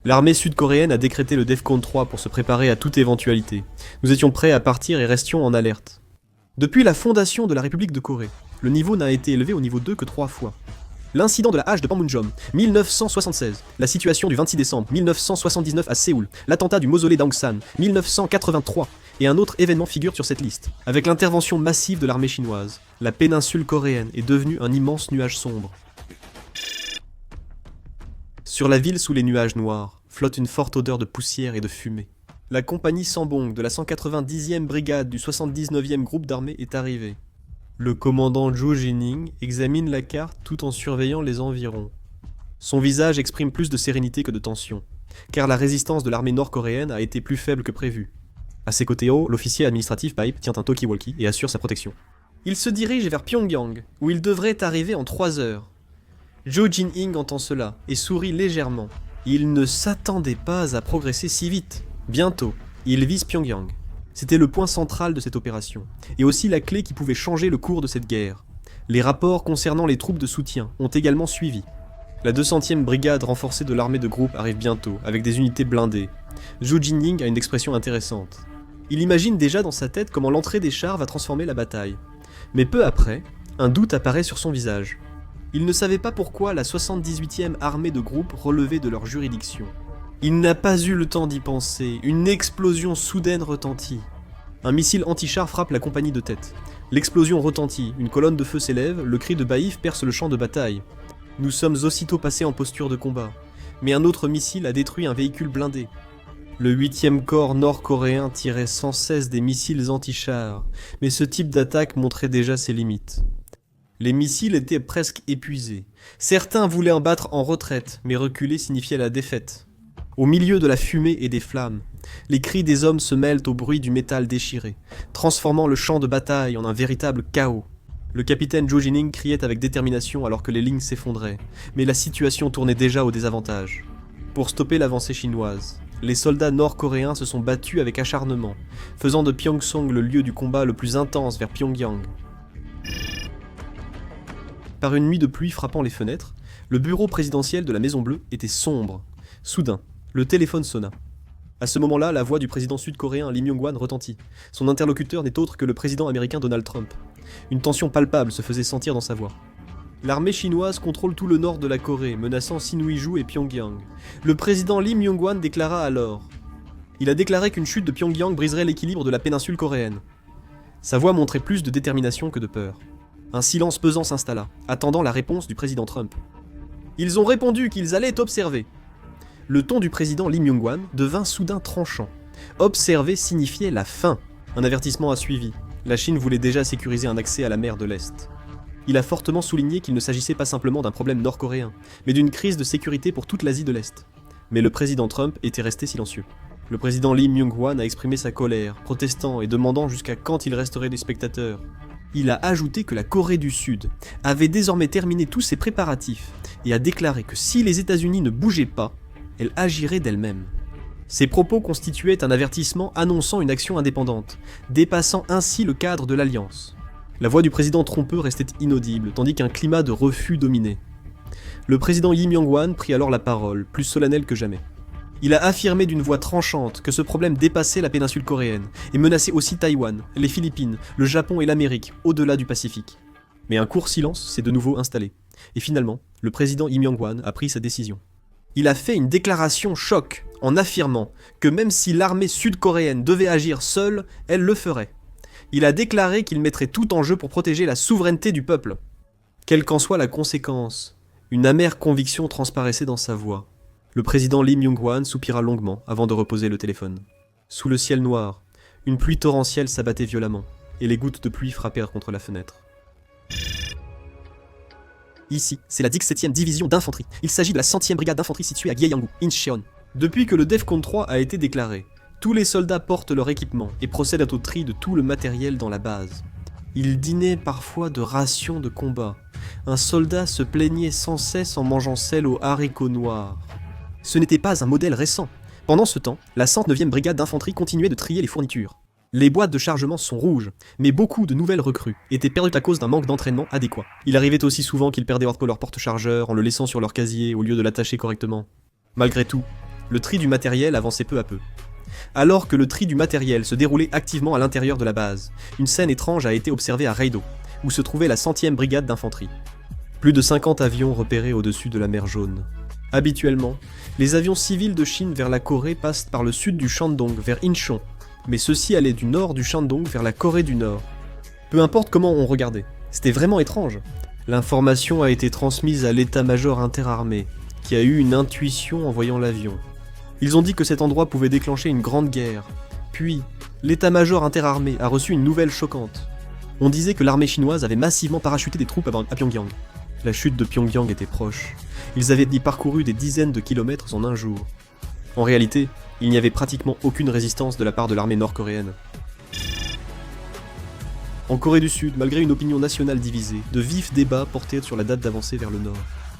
L'armée sud-coréenne a décrété le DEFCON 3 pour se préparer à toute éventualité. Nous étions prêts à partir et restions en alerte. Depuis la fondation de la République de Corée, le niveau n'a été élevé au niveau 2 que 3 fois. L'incident de la hache de Panmunjom, 1976, la situation du 26 décembre 1979 à Séoul, l'attentat du mausolée d'Aung San, 1983, et un autre événement figure sur cette liste. Avec l'intervention massive de l'armée chinoise, la péninsule coréenne est devenue un immense nuage sombre. Sur la ville sous les nuages noirs, flotte une forte odeur de poussière et de fumée. La compagnie Sambong de la 190e brigade du 79e groupe d'armée est arrivée. Le commandant Zhou Jining examine la carte tout en surveillant les environs. Son visage exprime plus de sérénité que de tension, car la résistance de l'armée nord-coréenne a été plus faible que prévu. À ses côtés hauts, l'officier administratif Pipe tient un talkie-walkie et assure sa protection. Il se dirige vers Pyongyang, où il devrait arriver en 3 heures. Zhou Jining entend cela et sourit légèrement. Il ne s'attendait pas à progresser si vite. Bientôt, il vise Pyongyang. C'était le point central de cette opération, et aussi la clé qui pouvait changer le cours de cette guerre. Les rapports concernant les troupes de soutien ont également suivi. La 200e brigade renforcée de l'armée de groupe arrive bientôt, avec des unités blindées. Zhou Jining a une expression intéressante. Il imagine déjà dans sa tête comment l'entrée des chars va transformer la bataille. Mais peu après, un doute apparaît sur son visage. Il ne savait pas pourquoi la 78e armée de groupe relevait de leur juridiction. Il n'a pas eu le temps d'y penser, une explosion soudaine retentit. Un missile anti-char frappe la compagnie de tête. L'explosion retentit, une colonne de feu s'élève, le cri de Baïf perce le champ de bataille. Nous sommes aussitôt passés en posture de combat, mais un autre missile a détruit un véhicule blindé. Le 8e corps nord-coréen tirait sans cesse des missiles anti-chars, mais ce type d'attaque montrait déjà ses limites. Les missiles étaient presque épuisés. Certains voulaient en battre en retraite, mais reculer signifiait la défaite. Au milieu de la fumée et des flammes, les cris des hommes se mêlent au bruit du métal déchiré, transformant le champ de bataille en un véritable chaos. Le capitaine Zhou Jining criait avec détermination alors que les lignes s'effondraient, mais la situation tournait déjà au désavantage. Pour stopper l'avancée chinoise, les soldats nord-coréens se sont battus avec acharnement, faisant de Pyongsong le lieu du combat le plus intense vers Pyongyang. Par une nuit de pluie frappant les fenêtres, le bureau présidentiel de la Maison Bleue était sombre. Soudain, le téléphone sonna. À ce moment-là, la voix du président sud-coréen Lee Myung-hwan retentit. Son interlocuteur n'est autre que le président américain Donald Trump. Une tension palpable se faisait sentir dans sa voix. L'armée chinoise contrôle tout le nord de la Corée, menaçant Sinuiju et Pyongyang. Le président Lee Myung-hwan déclara alors. Il a déclaré qu'une chute de Pyongyang briserait l'équilibre de la péninsule coréenne. Sa voix montrait plus de détermination que de peur. Un silence pesant s'installa, attendant la réponse du président Trump. Ils ont répondu qu'ils allaient observer. Le ton du président Lee Myung-hwan devint soudain tranchant. Observer signifiait la fin. Un avertissement a suivi. La Chine voulait déjà sécuriser un accès à la mer de l'Est. Il a fortement souligné qu'il ne s'agissait pas simplement d'un problème nord-coréen, mais d'une crise de sécurité pour toute l'Asie de l'Est. Mais le président Trump était resté silencieux. Le président Lee Myung-hwan a exprimé sa colère, protestant et demandant jusqu'à quand il resterait des spectateurs. Il a ajouté que la Corée du Sud avait désormais terminé tous ses préparatifs et a déclaré que si les États-Unis ne bougeaient pas, elle agirait d'elle-même. Ces propos constituaient un avertissement annonçant une action indépendante, dépassant ainsi le cadre de l'alliance. La voix du président trompeux restait inaudible, tandis qu'un climat de refus dominait. Le président Lee Myung-hwan prit alors la parole, plus solennel que jamais. Il a affirmé d'une voix tranchante que ce problème dépassait la péninsule coréenne et menaçait aussi Taïwan, les Philippines, le Japon et l'Amérique, au-delà du Pacifique. Mais un court silence s'est de nouveau installé. Et finalement, le président Lee Myung-hwan a pris sa décision. Il a fait une déclaration choc en affirmant que même si l'armée sud-coréenne devait agir seule, elle le ferait. Il a déclaré qu'il mettrait tout en jeu pour protéger la souveraineté du peuple. Quelle qu'en soit la conséquence, une amère conviction transparaissait dans sa voix. Le président Lee Myung-hwan soupira longuement avant de reposer le téléphone. Sous le ciel noir, une pluie torrentielle s'abattait violemment, et les gouttes de pluie frappèrent contre la fenêtre. Ici, c'est la 17e division d'infanterie. Il s'agit de la 100e brigade d'infanterie située à Gyeonggu, Incheon. Depuis que le DEFCON 3 a été déclaré, tous les soldats portent leur équipement et procèdent au tri de tout le matériel dans la base. Ils dînaient parfois de rations de combat. Un soldat se plaignait sans cesse en mangeant celle aux haricots noirs. Ce n'était pas un modèle récent. Pendant ce temps, la 109e brigade d'infanterie continuait de trier les fournitures. Les boîtes de chargement sont rouges, mais beaucoup de nouvelles recrues étaient perdues à cause d'un manque d'entraînement adéquat. Il arrivait aussi souvent qu'ils perdaient leur porte-chargeur en le laissant sur leur casier au lieu de l'attacher correctement. Malgré tout, Le tri du matériel avançait peu à peu. Alors que le tri du matériel se déroulait activement à l'intérieur de la base, une scène étrange a été observée à Reido, où se trouvait la 100e brigade d'infanterie. Plus de 50 avions repérés au-dessus de la mer Jaune. Habituellement, les avions civils de Chine vers la Corée passent par le sud du Shandong vers Incheon, mais ceux-ci allaient du nord du Shandong vers la Corée du Nord. Peu importe comment on regardait, c'était vraiment étrange. L'information a été transmise à l'état-major interarmé, qui a eu une intuition en voyant l'avion. Ils ont dit que cet endroit pouvait déclencher une grande guerre. Puis, l'état-major interarmé a reçu une nouvelle choquante. On disait que l'armée chinoise avait massivement parachuté des troupes à Pyongyang. La chute de Pyongyang était proche. Ils avaient y parcouru des dizaines de kilomètres en un jour. En réalité, il n'y avait pratiquement aucune résistance de la part de l'armée nord-coréenne. En Corée du Sud, malgré une opinion nationale divisée, de vifs débats portaient sur la date d'avancée vers le nord.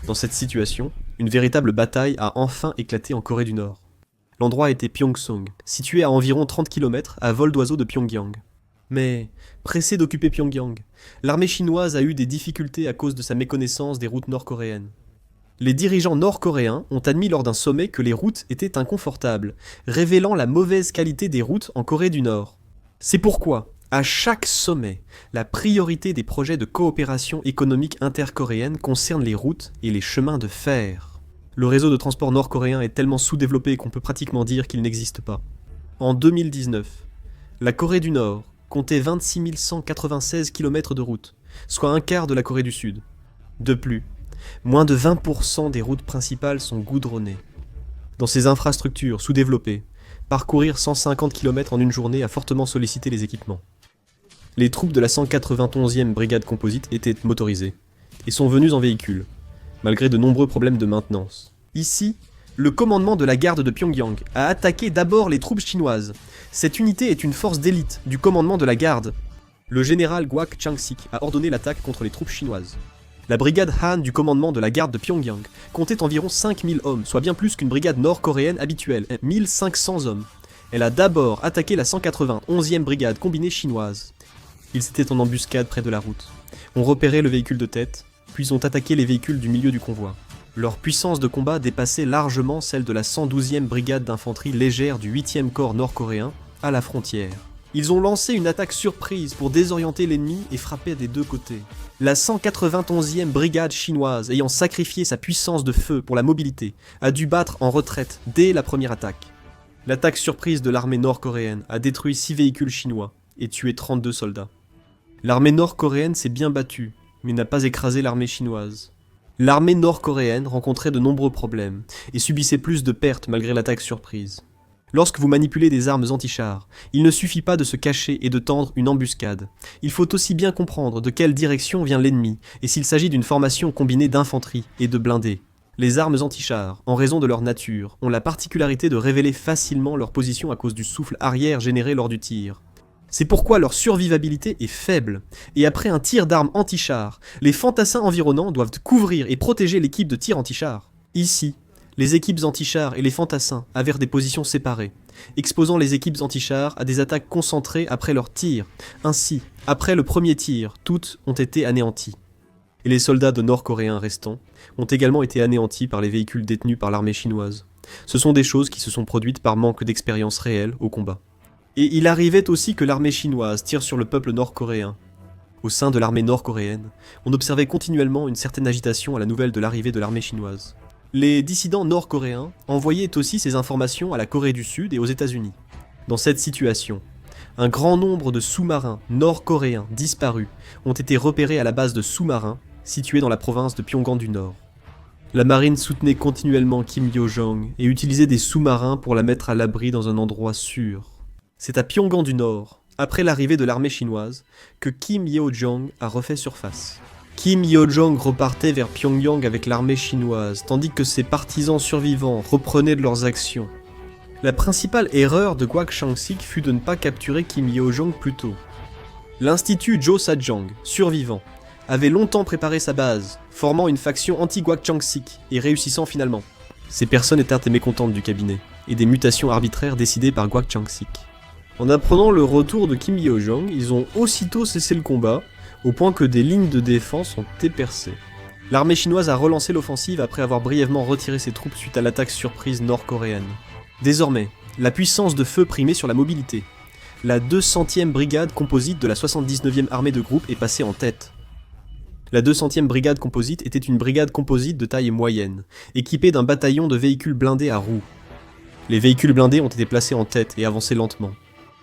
Dans cette situation, une véritable bataille a enfin éclaté en Corée du Nord. L'endroit était Pyongsong, situé à environ 30 km à vol d'oiseau de Pyongyang. Mais, pressée d'occuper Pyongyang, l'armée chinoise a eu des difficultés à cause de sa méconnaissance des routes nord-coréennes. Les dirigeants nord-coréens ont admis lors d'un sommet que les routes étaient inconfortables, révélant la mauvaise qualité des routes en Corée du Nord. C'est pourquoi, à chaque sommet, la priorité des projets de coopération économique intercoréenne concerne les routes et les chemins de fer. Le réseau de transport nord-coréen est tellement sous-développé qu'on peut pratiquement dire qu'il n'existe pas. En 2019, la Corée du Nord comptait 26 196 km de routes, soit un quart de la Corée du Sud. De plus, moins de 20% des routes principales sont goudronnées. Dans ces infrastructures sous-développées, parcourir 150 km en une journée a fortement sollicité les équipements. Les troupes de la 191e brigade composite étaient motorisées, et sont venues en véhicule, malgré de nombreux problèmes de maintenance. Ici, le commandement de la garde de Pyongyang a attaqué d'abord les troupes chinoises. Cette unité est une force d'élite du commandement de la garde. Le général Kwak Chang-sik a ordonné l'attaque contre les troupes chinoises. La brigade Han du commandement de la garde de Pyongyang comptait environ 5000 hommes, soit bien plus qu'une brigade nord-coréenne habituelle, 1500 hommes. Elle a d'abord attaqué la 191e brigade combinée chinoise. Ils étaient en embuscade près de la route, ont repéré le véhicule de tête, puis ont attaqué les véhicules du milieu du convoi. Leur puissance de combat dépassait largement celle de la 112e brigade d'infanterie légère du 8e corps nord-coréen, à la frontière. Ils ont lancé une attaque surprise pour désorienter l'ennemi et frapper des deux côtés. La 191e brigade chinoise, ayant sacrifié sa puissance de feu pour la mobilité, a dû battre en retraite dès la première attaque. L'attaque surprise de l'armée nord-coréenne a détruit 6 véhicules chinois et tué 32 soldats. L'armée nord-coréenne s'est bien battue, mais n'a pas écrasé l'armée chinoise. L'armée nord-coréenne rencontrait de nombreux problèmes et subissait plus de pertes malgré l'attaque surprise. Lorsque vous manipulez des armes anti-chars, il ne suffit pas de se cacher et de tendre une embuscade. Il faut aussi bien comprendre de quelle direction vient l'ennemi et s'il s'agit d'une formation combinée d'infanterie et de blindés. Les armes anti-chars, en raison de leur nature, ont la particularité de révéler facilement leur position à cause du souffle arrière généré lors du tir. C'est pourquoi leur survivabilité est faible, et après un tir d'armes anti-chars, les fantassins environnants doivent couvrir et protéger l'équipe de tir anti-chars. Ici, les équipes anti-chars et les fantassins avaient des positions séparées, exposant les équipes anti-chars à des attaques concentrées après leur tir. Ainsi, après le premier tir, toutes ont été anéanties. Et les soldats de nord-coréens restants ont également été anéantis par les véhicules détenus par l'armée chinoise. Ce sont des choses qui se sont produites par manque d'expérience réelle au combat. Et il arrivait aussi que l'armée chinoise tire sur le peuple nord-coréen. Au sein de l'armée nord-coréenne, on observait continuellement une certaine agitation à la nouvelle de l'arrivée de l'armée chinoise. Les dissidents nord-coréens envoyaient aussi ces informations à la Corée du Sud et aux États-Unis. Dans cette situation, un grand nombre de sous-marins nord-coréens disparus ont été repérés à la base de sous-marins située dans la province de Pyongan du Nord. La marine soutenait continuellement Kim Yo-jong et utilisait des sous-marins pour la mettre à l'abri dans un endroit sûr. C'est à Pyongan du Nord, après l'arrivée de l'armée chinoise, que Kim Yo-jong a refait surface. Kim Yo-jong repartait vers Pyongyang avec l'armée chinoise, tandis que ses partisans survivants reprenaient de leurs actions. La principale erreur de Kwak Chang-sik fut de ne pas capturer Kim Yo-jong plus tôt. L'Institut Jo-sa-jang, survivant, avait longtemps préparé sa base, formant une faction anti-Kwak Chang-sik et réussissant finalement. Ces personnes étaient mécontentes du cabinet, et des mutations arbitraires décidées par Kwak Chang-sik. En apprenant le retour de Kim Yo-jong, ils ont aussitôt cessé le combat, au point que des lignes de défense ont été percées. L'armée chinoise a relancé l'offensive après avoir brièvement retiré ses troupes suite à l'attaque surprise nord-coréenne. Désormais, la puissance de feu primait sur la mobilité. La 200e brigade composite de la 79e armée de groupe est passée en tête. La 200e brigade composite était une brigade composite de taille moyenne, équipée d'un bataillon de véhicules blindés à roues. Les véhicules blindés ont été placés en tête et avancés lentement.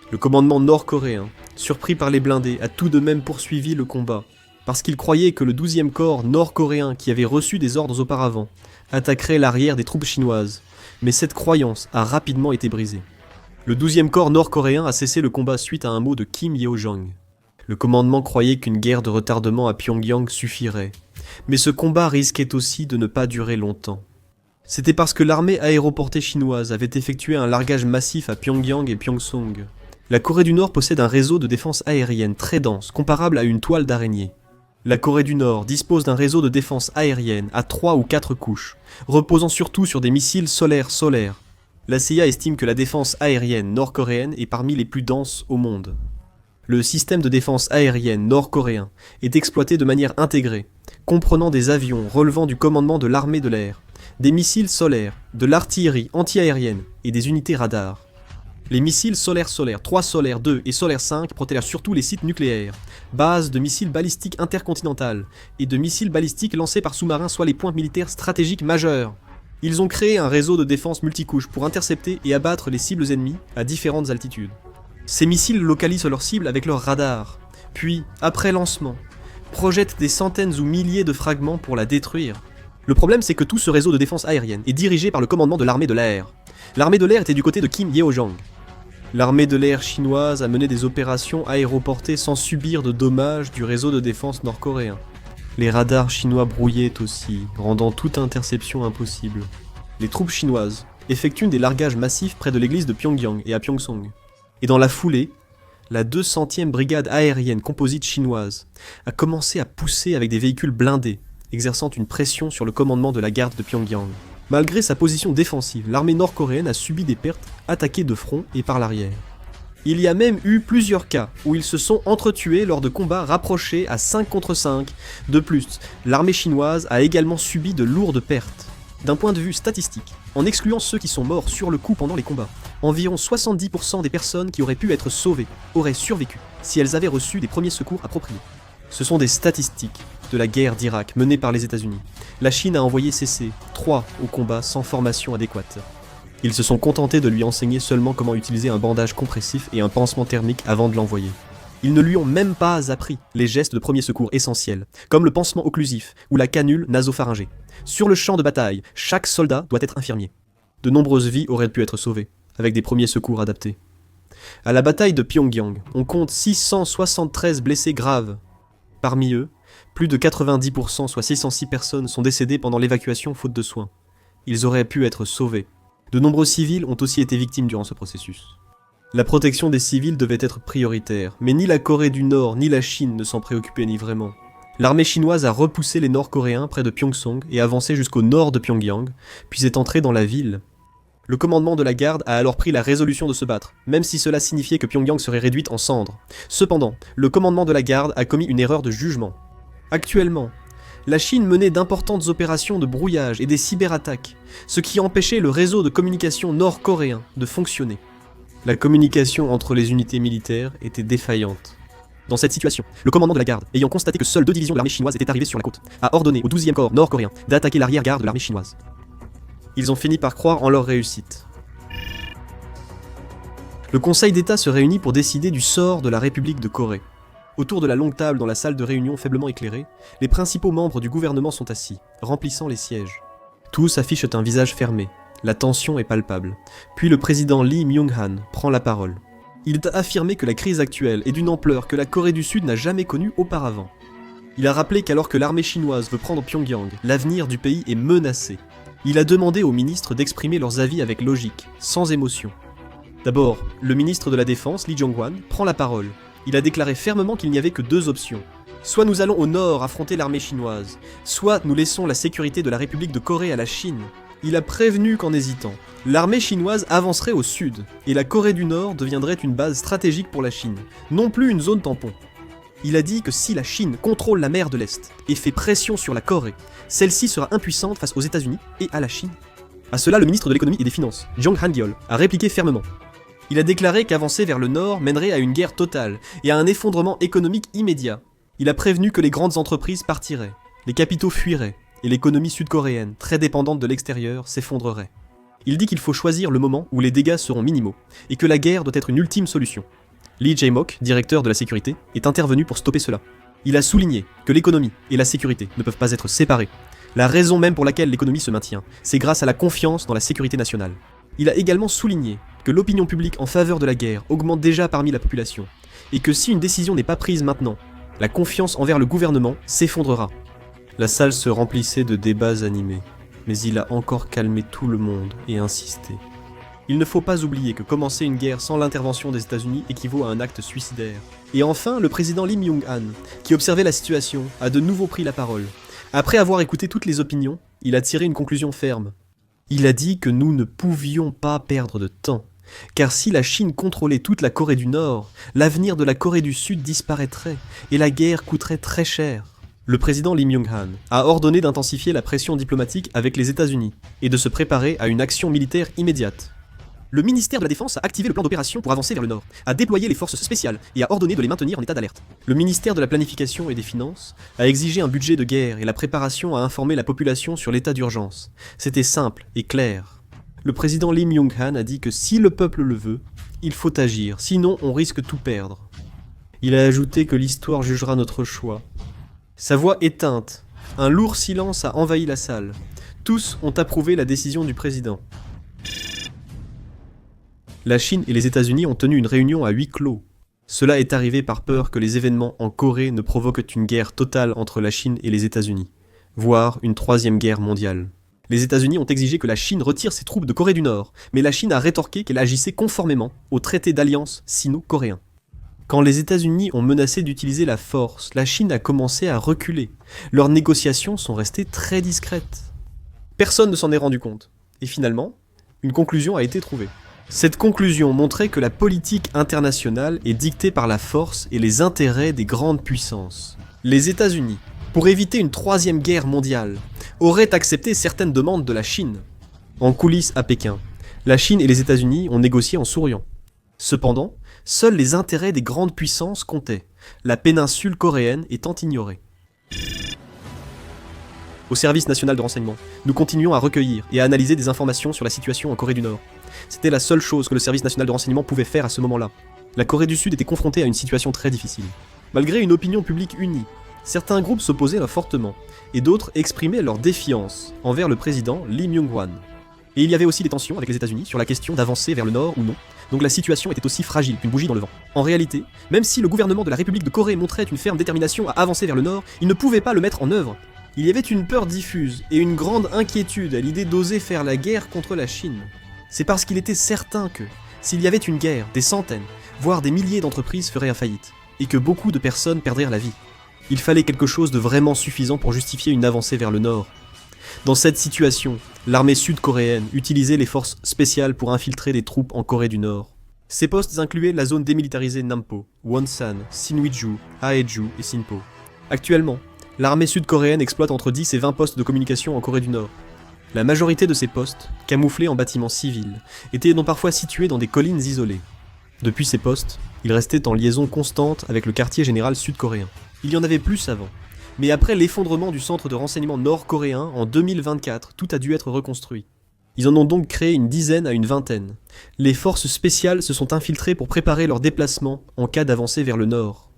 Le commandement nord-coréen, surpris par les blindés, a tout de même poursuivi le combat, parce qu'il croyait que le 12e corps nord-coréen, qui avait reçu des ordres auparavant, attaquerait l'arrière des troupes chinoises, mais cette croyance a rapidement été brisée. Le 12e corps nord-coréen a cessé le combat suite à un mot de Kim Yo-jong. Le commandement croyait qu'une guerre de retardement à Pyongyang suffirait, mais ce combat risquait aussi de ne pas durer longtemps. C'était parce que l'armée aéroportée chinoise avait effectué un largage massif à Pyongyang et Pyongsong. La Corée du Nord possède un réseau de défense aérienne très dense, comparable à une toile d'araignée. La Corée du Nord dispose d'un réseau de défense aérienne à 3 ou 4 couches, reposant surtout sur des missiles solaires. La CIA estime que la défense aérienne nord-coréenne est parmi les plus denses au monde. Le système de défense aérienne nord-coréen est exploité de manière intégrée, comprenant des avions relevant du commandement de l'armée de l'air, des missiles solaires, de l'artillerie anti-aérienne et des unités radars. Les missiles solaire 3 solaire 2 et solaire 5 protègent surtout les sites nucléaires, bases de missiles balistiques intercontinentales et de missiles balistiques lancés par sous-marins, soit les points militaires stratégiques majeurs. Ils ont créé un réseau de défense multicouche pour intercepter et abattre les cibles ennemies à différentes altitudes. Ces missiles localisent leurs cibles avec leurs radars, puis, après lancement, projettent des centaines ou milliers de fragments pour la détruire. Le problème, c'est que tout ce réseau de défense aérienne est dirigé par le commandement de l'armée de l'air. L'armée de l'air était du côté de Kim Yo-jong. L'armée de l'air chinoise a mené des opérations aéroportées sans subir de dommages du réseau de défense nord-coréen. Les radars chinois brouillaient aussi, rendant toute interception impossible. Les troupes chinoises effectuent des largages massifs près de l'église de Pyongyang et à Pyongsong. Et dans la foulée, la 200e brigade aérienne composite chinoise a commencé à pousser avec des véhicules blindés, exerçant une pression sur le commandement de la garde de Pyongyang. Malgré sa position défensive, l'armée nord-coréenne a subi des pertes, attaquée de front et par l'arrière. Il y a même eu plusieurs cas où ils se sont entretués lors de combats rapprochés à 5 contre 5. De plus, l'armée chinoise a également subi de lourdes pertes. D'un point de vue statistique, en excluant ceux qui sont morts sur le coup pendant les combats, environ 70% des personnes qui auraient pu être sauvées auraient survécu si elles avaient reçu des premiers secours appropriés. Ce sont des statistiques de la guerre d'Irak menée par les États-Unis. La Chine a envoyé cesser 3 au combat sans formation adéquate. Ils se sont contentés de lui enseigner seulement comment utiliser un bandage compressif et un pansement thermique avant de l'envoyer. Ils ne lui ont même pas appris les gestes de premier secours essentiels, comme le pansement occlusif ou la canule nasopharyngée. Sur le champ de bataille, chaque soldat doit être infirmier. De nombreuses vies auraient pu être sauvées, avec des premiers secours adaptés. À la bataille de Pyongyang, on compte 673 blessés graves. Parmi eux, plus de 90%, soit 606 personnes, sont décédées pendant l'évacuation faute de soins. Ils auraient pu être sauvés. De nombreux civils ont aussi été victimes durant ce processus. La protection des civils devait être prioritaire, mais ni la Corée du Nord ni la Chine ne s'en préoccupaient ni vraiment. L'armée chinoise a repoussé les Nord-Coréens près de Pyongsong et avancé jusqu'au nord de Pyongyang, puis est entré dans la ville. Le commandement de la garde a alors pris la résolution de se battre, même si cela signifiait que Pyongyang serait réduite en cendres. Cependant, le commandement de la garde a commis une erreur de jugement. Actuellement, la Chine menait d'importantes opérations de brouillage et des cyberattaques, ce qui empêchait le réseau de communication nord-coréen de fonctionner. La communication entre les unités militaires était défaillante. Dans cette situation, le commandement de la garde, ayant constaté que seules 2 divisions de l'armée chinoise étaient arrivées sur la côte, a ordonné au 12e corps nord-coréen d'attaquer l'arrière-garde de l'armée chinoise. Ils ont fini par croire en leur réussite. Le Conseil d'État se réunit pour décider du sort de la République de Corée. Autour de la longue table dans la salle de réunion faiblement éclairée, les principaux membres du gouvernement sont assis, remplissant les sièges. Tous affichent un visage fermé, la tension est palpable. Puis le président Lee Myung-han prend la parole. Il a affirmé que la crise actuelle est d'une ampleur que la Corée du Sud n'a jamais connue auparavant. Il a rappelé qu'alors que l'armée chinoise veut prendre Pyongyang, l'avenir du pays est menacé. Il a demandé aux ministres d'exprimer leurs avis avec logique, sans émotion. D'abord, le ministre de la Défense, Lee Jong-hwan, prend la parole. Il a déclaré fermement qu'il n'y avait que 2 options. Soit nous allons au nord affronter l'armée chinoise, soit nous laissons la sécurité de la République de Corée à la Chine. Il a prévenu qu'en hésitant, l'armée chinoise avancerait au sud, et la Corée du Nord deviendrait une base stratégique pour la Chine, non plus une zone tampon. Il a dit que si la Chine contrôle la mer de l'Est et fait pression sur la Corée, celle-ci sera impuissante face aux États-Unis et à la Chine. À cela, le ministre de l'économie et des finances, Jong Han-gyol, a répliqué fermement. Il a déclaré qu'avancer vers le nord mènerait à une guerre totale et à un effondrement économique immédiat. Il a prévenu que les grandes entreprises partiraient, les capitaux fuiraient, et l'économie sud-coréenne, très dépendante de l'extérieur, s'effondrerait. Il dit qu'il faut choisir le moment où les dégâts seront minimaux, et que la guerre doit être une ultime solution. Lee Jae-mok, directeur de la sécurité, est intervenu pour stopper cela. Il a souligné que l'économie et la sécurité ne peuvent pas être séparées. La raison même pour laquelle l'économie se maintient, c'est grâce à la confiance dans la sécurité nationale. Il a également souligné que l'opinion publique en faveur de la guerre augmente déjà parmi la population, et que si une décision n'est pas prise maintenant, la confiance envers le gouvernement s'effondrera. La salle se remplissait de débats animés, mais il a encore calmé tout le monde et insisté. Il ne faut pas oublier que commencer une guerre sans l'intervention des États-Unis équivaut à un acte suicidaire. Et enfin, le président Lee Myung-han, qui observait la situation, a de nouveau pris la parole. Après avoir écouté toutes les opinions, il a tiré une conclusion ferme. Il a dit que nous ne pouvions pas perdre de temps, car si la Chine contrôlait toute la Corée du Nord, l'avenir de la Corée du Sud disparaîtrait, et la guerre coûterait très cher. Le président Lee Myung-han a ordonné d'intensifier la pression diplomatique avec les États-Unis, et de se préparer à une action militaire immédiate. Le ministère de la Défense a activé le plan d'opération pour avancer vers le nord, a déployé les forces spéciales et a ordonné de les maintenir en état d'alerte. Le ministère de la Planification et des Finances a exigé un budget de guerre et la préparation à informer la population sur l'état d'urgence. C'était simple et clair. Le président Lee Myung-han a dit que si le peuple le veut, il faut agir, sinon on risque tout perdre. Il a ajouté que l'histoire jugera notre choix. Sa voix éteinte, un lourd silence a envahi la salle. Tous ont approuvé la décision du président. La Chine et les États-Unis ont tenu une réunion à huis clos. Cela est arrivé par peur que les événements en Corée ne provoquent une guerre totale entre la Chine et les États-Unis, voire une troisième guerre mondiale. Les États-Unis ont exigé que la Chine retire ses troupes de Corée du Nord, mais la Chine a rétorqué qu'elle agissait conformément au traité d'alliance sino-coréen. Quand les États-Unis ont menacé d'utiliser la force, la Chine a commencé à reculer. Leurs négociations sont restées très discrètes. Personne ne s'en est rendu compte. Et finalement, une conclusion a été trouvée. Cette conclusion montrait que la politique internationale est dictée par la force et les intérêts des grandes puissances. Les États-Unis, pour éviter une troisième guerre mondiale, auraient accepté certaines demandes de la Chine. En coulisses à Pékin, la Chine et les États-Unis ont négocié en souriant. Cependant, seuls les intérêts des grandes puissances comptaient, la péninsule coréenne étant ignorée. Au service national de renseignement, nous continuons à recueillir et à analyser des informations sur la situation en Corée du Nord. C'était la seule chose que le service national de renseignement pouvait faire à ce moment-là. La Corée du Sud était confrontée à une situation très difficile. Malgré une opinion publique unie, certains groupes s'opposaient fortement, et d'autres exprimaient leur défiance envers le président Lee Myung-hwan. Et il y avait aussi des tensions avec les États-Unis sur la question d'avancer vers le nord ou non, donc la situation était aussi fragile qu'une bougie dans le vent. En réalité, même si le gouvernement de la République de Corée montrait une ferme détermination à avancer vers le nord, il ne pouvait pas le mettre en œuvre. Il y avait une peur diffuse et une grande inquiétude à l'idée d'oser faire la guerre contre la Chine. C'est parce qu'il était certain que, s'il y avait une guerre, des centaines, voire des milliers d'entreprises feraient faillite, et que beaucoup de personnes perdraient la vie. Il fallait quelque chose de vraiment suffisant pour justifier une avancée vers le nord. Dans cette situation, l'armée sud-coréenne utilisait les forces spéciales pour infiltrer des troupes en Corée du Nord. Ces postes incluaient la zone démilitarisée Nampo, Wonsan, Sinwiju, Haeju et Sinpo. Actuellement, l'armée sud-coréenne exploite entre 10 et 20 postes de communication en Corée du Nord. La majorité de ces postes, camouflés en bâtiments civils, étaient donc parfois situés dans des collines isolées. Depuis ces postes, ils restaient en liaison constante avec le quartier général sud-coréen. Il y en avait plus avant, mais après l'effondrement du centre de renseignement nord-coréen en 2024, tout a dû être reconstruit. Ils en ont donc créé une dizaine à une vingtaine. Les forces spéciales se sont infiltrées pour préparer leur déplacement en cas d'avancée vers le nord.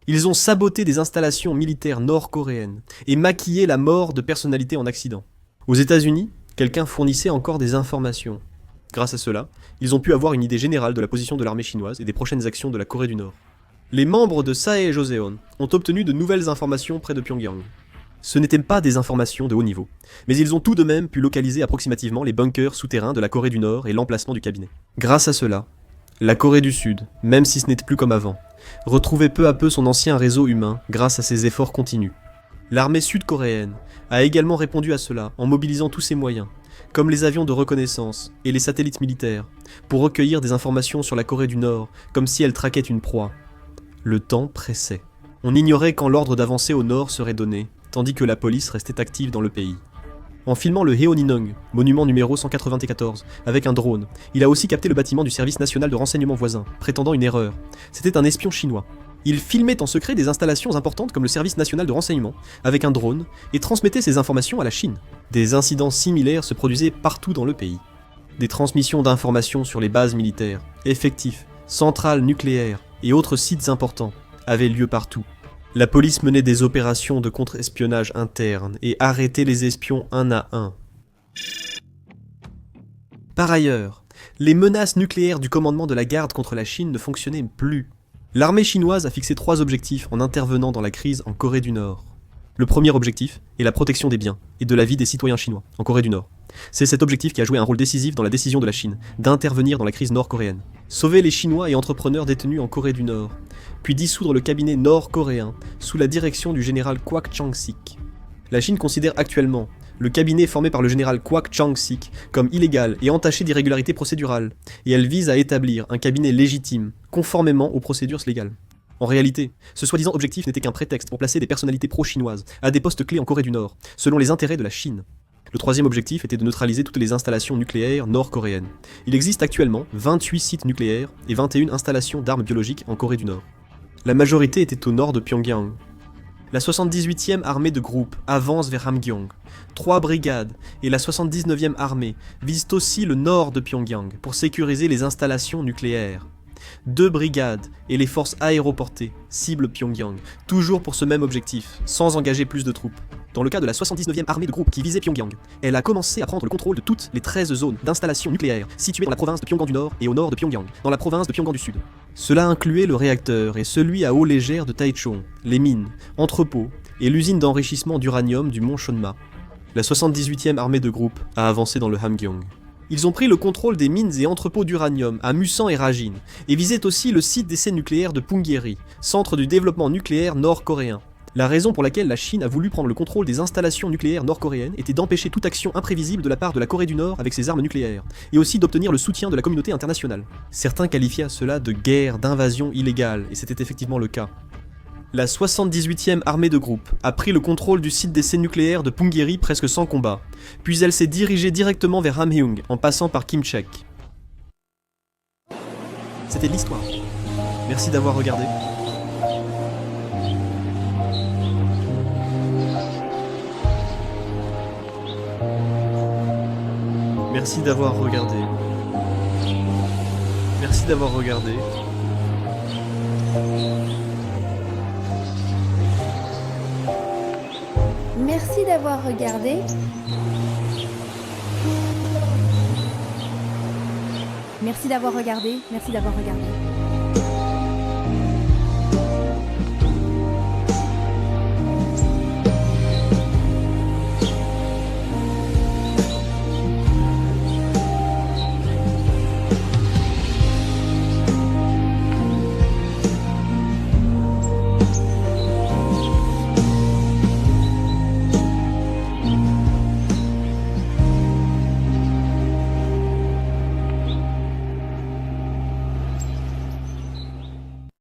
Ils ont saboté des installations militaires nord-coréennes et maquillé la mort de personnalités en accident. Aux États-Unis, quelqu'un fournissait encore des informations. Grâce à cela, ils ont pu avoir une idée générale de la position de l'armée chinoise et des prochaines actions de la Corée du Nord. Les membres de Sae Joseon ont obtenu de nouvelles informations près de Pyongyang. Ce n'étaient pas des informations de haut niveau, mais ils ont tout de même pu localiser approximativement les bunkers souterrains de la Corée du Nord et l'emplacement du cabinet. Grâce à cela, la Corée du Sud, même si ce n'était plus comme avant, retrouvait peu à peu son ancien réseau humain grâce à ses efforts continus. L'armée sud-coréenne a également répondu à cela en mobilisant tous ses moyens, comme les avions de reconnaissance et les satellites militaires, pour recueillir des informations sur la Corée du Nord, comme si elle traquait une proie. Le temps pressait. On ignorait quand l'ordre d'avancer au nord serait donné, tandis que la police restait active dans le pays. En filmant le Heoninong, monument numéro 194, avec un drone, il a aussi capté le bâtiment du service national de renseignement voisin, prétendant une erreur. C'était un espion chinois. Il filmait en secret des installations importantes comme le service national de renseignement, avec un drone, et transmettait ces informations à la Chine. Des incidents similaires se produisaient partout dans le pays. Des transmissions d'informations sur les bases militaires, effectifs, centrales nucléaires et autres sites importants avaient lieu partout. La police menait des opérations de contre-espionnage interne et arrêtait les espions un à un. Par ailleurs, les menaces nucléaires du commandement de la garde contre la Chine ne fonctionnaient plus. L'armée chinoise a fixé 3 objectifs en intervenant dans la crise en Corée du Nord. Le premier objectif est la protection des biens et de la vie des citoyens chinois en Corée du Nord. C'est cet objectif qui a joué un rôle décisif dans la décision de la Chine d'intervenir dans la crise nord-coréenne. Sauver les Chinois et entrepreneurs détenus en Corée du Nord, puis dissoudre le cabinet nord-coréen sous la direction du général Kwak Chang-sik. La Chine considère actuellement le cabinet formé par le général Kwak Chang-sik comme illégal et entaché d'irrégularités procédurales, et elle vise à établir un cabinet légitime, conformément aux procédures légales. En réalité, ce soi-disant objectif n'était qu'un prétexte pour placer des personnalités pro-chinoises à des postes clés en Corée du Nord, selon les intérêts de la Chine. Le troisième objectif était de neutraliser toutes les installations nucléaires nord-coréennes. Il existe actuellement 28 sites nucléaires et 21 installations d'armes biologiques en Corée du Nord. La majorité était au nord de Pyongyang. La 78e armée de groupe avance vers Hamgyong. 3 brigades et la 79e armée visent aussi le nord de Pyongyang pour sécuriser les installations nucléaires. 2 brigades et les forces aéroportées ciblent Pyongyang, toujours pour ce même objectif, sans engager plus de troupes. Dans le cas de la 79e armée de groupe qui visait Pyongyang, elle a commencé à prendre le contrôle de toutes les 13 zones d'installations nucléaires situées dans la province de Pyongan du Nord et au nord de Pyongyang, dans la province de Pyongan du Sud. Cela incluait le réacteur et celui à eau légère de Taichung, les mines, entrepôts et l'usine d'enrichissement d'uranium du mont Chonma. La 78e armée de groupe a avancé dans le Hamgyong. Ils ont pris le contrôle des mines et entrepôts d'uranium à Musan et Rajin, et visaient aussi le site d'essai nucléaire de Punggye-ri, centre du développement nucléaire nord-coréen. La raison pour laquelle la Chine a voulu prendre le contrôle des installations nucléaires nord-coréennes était d'empêcher toute action imprévisible de la part de la Corée du Nord avec ses armes nucléaires, et aussi d'obtenir le soutien de la communauté internationale. Certains qualifiaient cela de guerre d'invasion illégale, et c'était effectivement le cas. La 78e armée de groupe a pris le contrôle du site d'essai nucléaire de Punggye-ri presque sans combat, puis elle s'est dirigée directement vers Hamgyong en passant par Kimchek. C'était l'histoire. Merci d'avoir regardé. Merci d'avoir regardé. Merci d'avoir regardé. Merci d'avoir regardé. Merci d'avoir regardé. Merci d'avoir regardé.